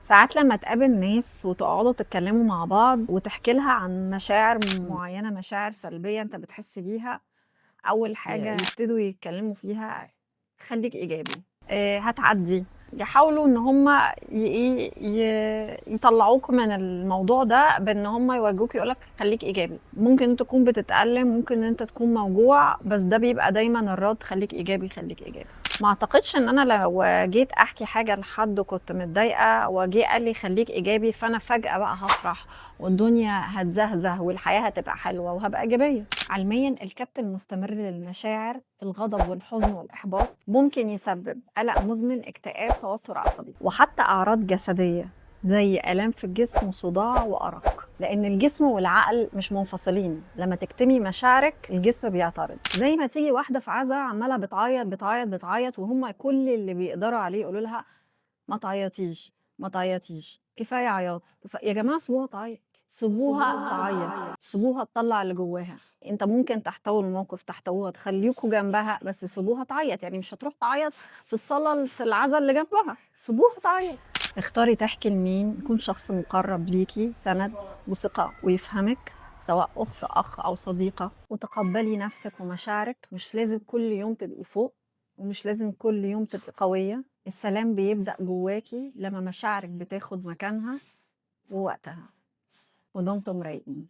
ساعات لما تقابل ناس وتقعدوا تتكلموا مع بعض وتحكي لها عن مشاعر معينة، مشاعر سلبية انت بتحس بيها، اول حاجة يبتدوا يتكلموا فيها خليك ايجابي. هتعدي. يحاولوا ان هم يطلعوك من الموضوع ده بان هم يواجهوك يقولك خليك ايجابي. ممكن انت تكون بتتألم، ممكن انت تكون موجوع، بس ده بيبقى دايما الرد خليك ايجابي خليك ايجابي. ما اعتقدش ان انا لو جيت احكي حاجه لحد كنت متضايقه وجي قال لي خليك ايجابي فانا فجاه بقى هفرح والدنيا هتزهزه والحياه هتبقى حلوه وهبقى ايجابيه. علميا الكبت المستمر للمشاعر، الغضب والحزن والاحباط، ممكن يسبب قلق مزمن، اكتئاب، توتر عصبي، وحتى اعراض جسديه زي آلام في الجسم وصداع وأرق. لأن الجسم والعقل مش منفصلين، لما تكتمي مشاعرك الجسم بيعترض. زي ما تيجي واحدة في عزا عمالة بتعيط بتعيط بتعيط وهم كل اللي بيقدروا عليه يقولوا لها ما تعيطيش ما تعيطيش، كفاية عياط. يا جماعة سيبوها تعيط، سيبوها تعيط، سيبوها تطلع اللي جواها. انت ممكن تحتوي الموقف، تحتويها، تخليكوا جنبها، بس سيبوها تعيط. يعني مش هتروح تعيط في الصالة في العزا اللي جنبها، سيبوها تعيط. اختاري تحكي لمين يكون شخص مقرب ليكي، سند وثقة ويفهمك، سواء أخت أخ أو صديقة. وتقبلي نفسك ومشاعرك، مش لازم كل يوم تبقي فوق ومش لازم كل يوم تبقي قوية. السلام بيبدأ جواكي لما مشاعرك بتاخد مكانها ووقتها. ودمتم رايقين.